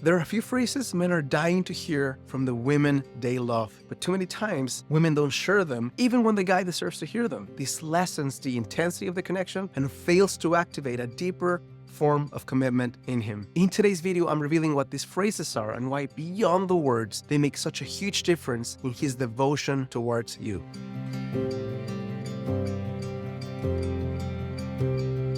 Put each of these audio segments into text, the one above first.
There are a few phrases men are dying to hear from the women they love, but too many times women don't share them even when the guy deserves to hear them. This lessens the intensity of the connection and fails to activate a deeper form of commitment in him. In today's video, I'm revealing what these phrases are and why beyond the words, they make such a huge difference in his devotion towards you.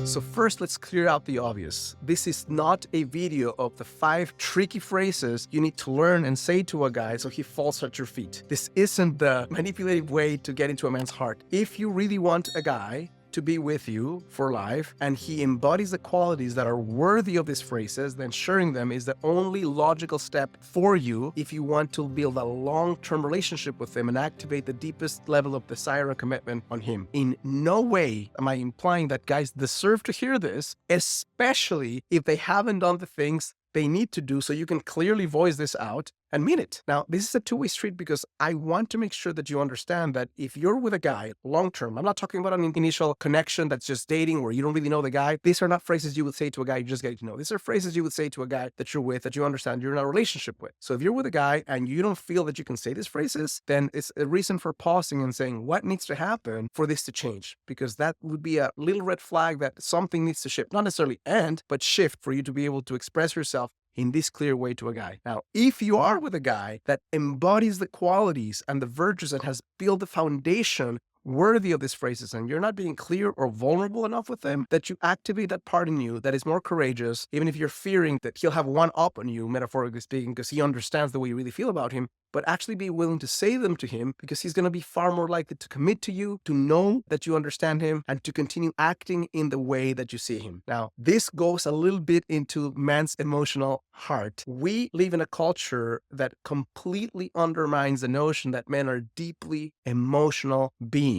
So first, let's clear out the obvious. This is not a video of the 5 tricky phrases you need to learn and say to a guy so he falls at your feet. This isn't the manipulative way to get into a man's heart. If you really want a guy to be with you for life and he embodies the qualities that are worthy of these phrases, then sharing them is the only logical step for you if you want to build a long-term relationship with him and activate the deepest level of desire and commitment on him. In no way am I implying that guys deserve to hear this, especially if they haven't done the things they need to do, so you can clearly voice this out and mean it. Now, this is a two-way street because I want to make sure that you understand that if you're with a guy long-term, I'm not talking about an initial connection that's just dating where you don't really know the guy. These are not phrases you would say to a guy you just get to know. These are phrases you would say to a guy that you're with, that you understand you're in a relationship with. So if you're with a guy and you don't feel that you can say these phrases, then it's a reason for pausing and saying, what needs to happen for this to change? Because that would be a little red flag that something needs to shift, not necessarily end, but shift for you to be able to express yourself in this clear way to a guy. Now, if you are with a guy that embodies the qualities and the virtues and has built the foundation worthy of these phrases, and you're not being clear or vulnerable enough with them, that you activate that part in you that is more courageous, even if you're fearing that he'll have one up on you, metaphorically speaking, because he understands the way you really feel about him, but actually be willing to say them to him because he's going to be far more likely to commit to you, to know that you understand him, and to continue acting in the way that you see him. Now, this goes a little bit into man's emotional heart. We live in a culture that completely undermines the notion that men are deeply emotional beings.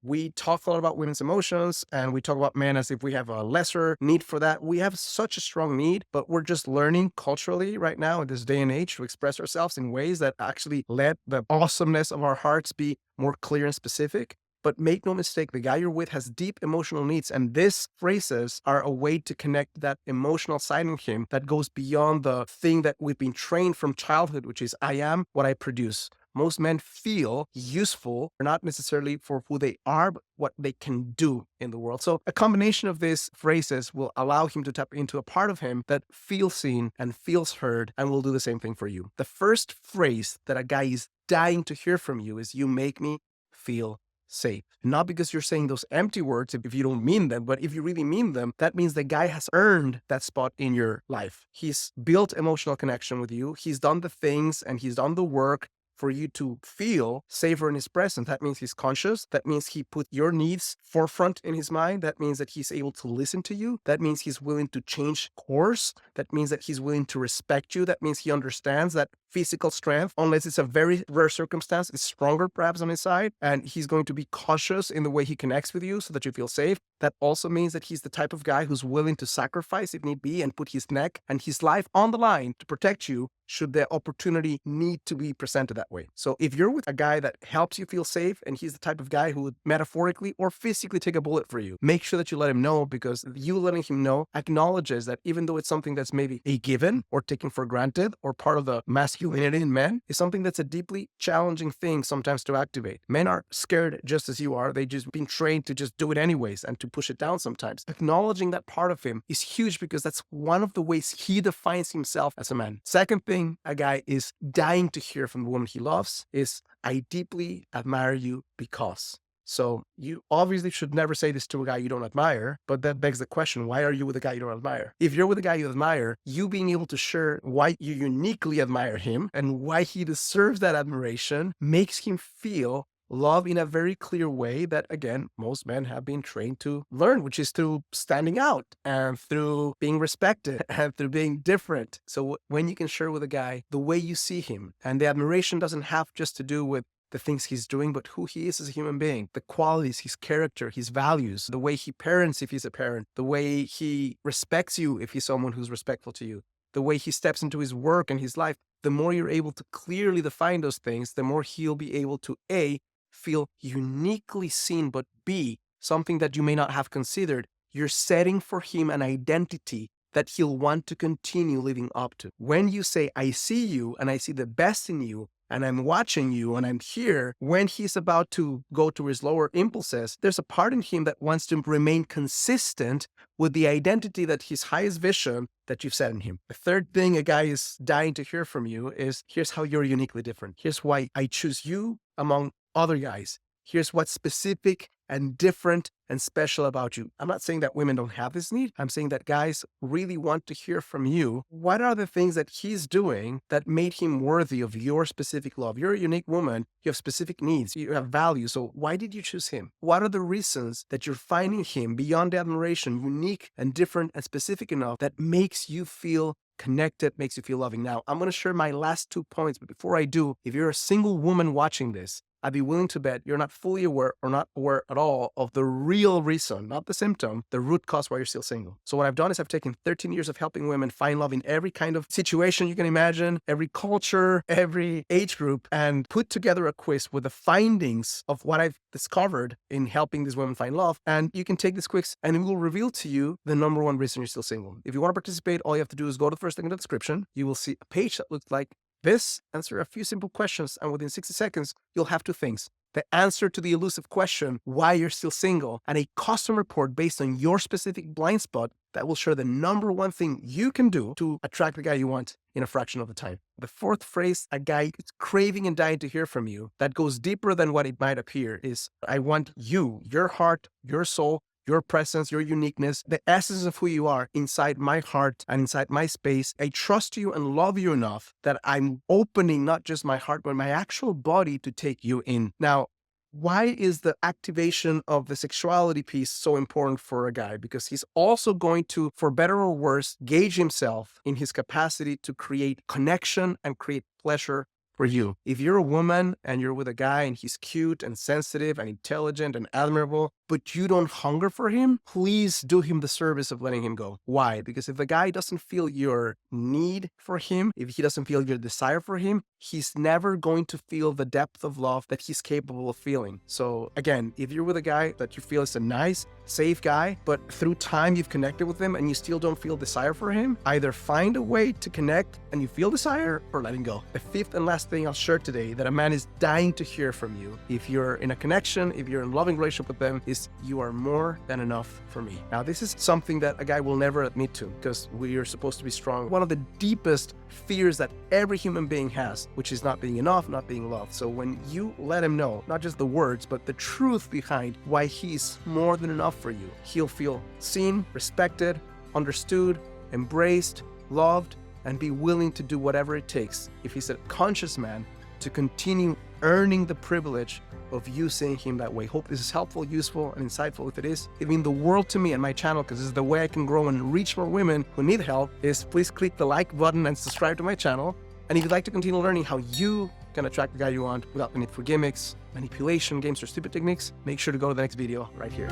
We talk a lot about women's emotions and we talk about men as if we have a lesser need for that. We have such a strong need, but we're just learning culturally right now in this day and age to express ourselves in ways that actually let the awesomeness of our hearts be more clear and specific. But make no mistake, the guy you're with has deep emotional needs, and these phrases are a way to connect that emotional side of him that goes beyond the thing that we've been trained from childhood, which is I am what I produce. Most men feel useful, not necessarily for who they are, but what they can do in the world. So a combination of these phrases will allow him to tap into a part of him that feels seen and feels heard and will do the same thing for you. The first phrase that a guy is dying to hear from you is, you make me feel safe. Not because you're saying those empty words if you don't mean them, but if you really mean them, that means the guy has earned that spot in your life. He's built emotional connection with you. He's done the things and he's done the work for you to feel safer in his presence. That means he's conscious. That means he put your needs forefront in his mind. That means that he's able to listen to you. That means he's willing to change course. That means that he's willing to respect you. That means he understands that physical strength, unless it's a very rare circumstance, is stronger perhaps on his side. And he's going to be cautious in the way he connects with you so that you feel safe. That also means that he's the type of guy who's willing to sacrifice if need be and put his neck and his life on the line to protect you should the opportunity need to be presented that way. So if you're with a guy that helps you feel safe and he's the type of guy who would metaphorically or physically take a bullet for you, make sure that you let him know, because you letting him know acknowledges that even though it's something that's maybe a given or taken for granted or part of the masculinity in men, is something that's a deeply challenging thing sometimes to activate. Men are scared just as you are. They just been trained to just do it anyways and to push it down sometimes. Acknowledging that part of him is huge because that's one of the ways he defines himself as a man. Second thing a guy is dying to hear from the woman he loves is, I deeply admire you because. So you obviously should never say this to a guy you don't admire, but that begs the question, why are you with a guy you don't admire? If you're with a guy you admire, you being able to share why you uniquely admire him and why he deserves that admiration makes him feel love in a very clear way that, again, most men have been trained to learn, which is through standing out and through being respected and through being different. So when you can share with a guy the way you see him, and the admiration doesn't have just to do with the things he's doing, but who he is as a human being, the qualities, his character, his values, the way he parents if he's a parent, the way he respects you if he's someone who's respectful to you, the way he steps into his work and his life, the more you're able to clearly define those things, the more he'll be able to A, feel uniquely seen, but B, something that you may not have considered, you're setting for him an identity that he'll want to continue living up to. When you say, I see you and I see the best in you, and I'm watching you and I'm here, when he's about to go to his lower impulses, there's a part in him that wants to remain consistent with the identity that his highest vision that you've set in him. The third thing a guy is dying to hear from you is, here's how you're uniquely different. Here's why I choose you among other guys. Here's what's specific and different and special about you. I'm not saying that women don't have this need. I'm saying that guys really want to hear from you. What are the things that he's doing that made him worthy of your specific love? You're a unique woman. You have specific needs. You have values. So why did you choose him? What are the reasons that you're finding him beyond admiration, unique and different and specific enough that makes you feel connected, makes you feel loving? Now, I'm going to share my last 2 points. But before I do, if you're a single woman watching this, I'd be willing to bet you're not fully aware or not aware at all of the real reason, not the symptom, the root cause why you're still single. So what I've done is I've taken 13 years of helping women find love in every kind of situation you can imagine, every culture, every age group, and put together a quiz with the findings of what I've discovered in helping these women find love. And you can take this quiz and it will reveal to you the number one reason you're still single. If you want to participate, all you have to do is go to the first link in the description. You will see a page that looks like this, answer a few simple questions, and within 60 seconds, you'll have 2 things. The answer to the elusive question, why you're still single, and a custom report based on your specific blind spot that will share the number one thing you can do to attract the guy you want in a fraction of the time. The fourth phrase a guy is craving and dying to hear from you that goes deeper than what it might appear is, I want you, your heart, your soul, your presence, your uniqueness, the essence of who you are inside my heart and inside my space. I trust you and love you enough that I'm opening not just my heart, but my actual body to take you in. Now, why is the activation of the sexuality piece so important for a guy? Because he's also going to, for better or worse, gauge himself in his capacity to create connection and create pleasure for you. If you're a woman and you're with a guy and he's cute and sensitive and intelligent and admirable, but you don't hunger for him, please do him the service of letting him go. Why? Because if the guy doesn't feel your need for him, if he doesn't feel your desire for him, he's never going to feel the depth of love that he's capable of feeling. So again, if you're with a guy that you feel is a nice, safe guy, but through time you've connected with him and you still don't feel desire for him, either find a way to connect and you feel desire or let him go. The fifth and last thing I'll share today that a man is dying to hear from you, if you're in a connection, if you're in a loving relationship with them, is you are more than enough for me. Now, this is something that a guy will never admit to because we are supposed to be strong. One of the deepest fears that every human being has, which is not being enough, not being loved. So when you let him know, not just the words, but the truth behind why he's more than enough for you, he'll feel seen, respected, understood, embraced, loved, and be willing to do whatever it takes, if he's a conscious man, to continue earning the privilege of you seeing him that way. Hope this is helpful, useful, and insightful. If it is, it means the world to me and my channel, because this is the way I can grow and reach more women who need help, is please click the like button and subscribe to my channel. And if you'd like to continue learning how you can attract the guy you want without the need for gimmicks, manipulation, games, or stupid techniques, make sure to go to the next video right here.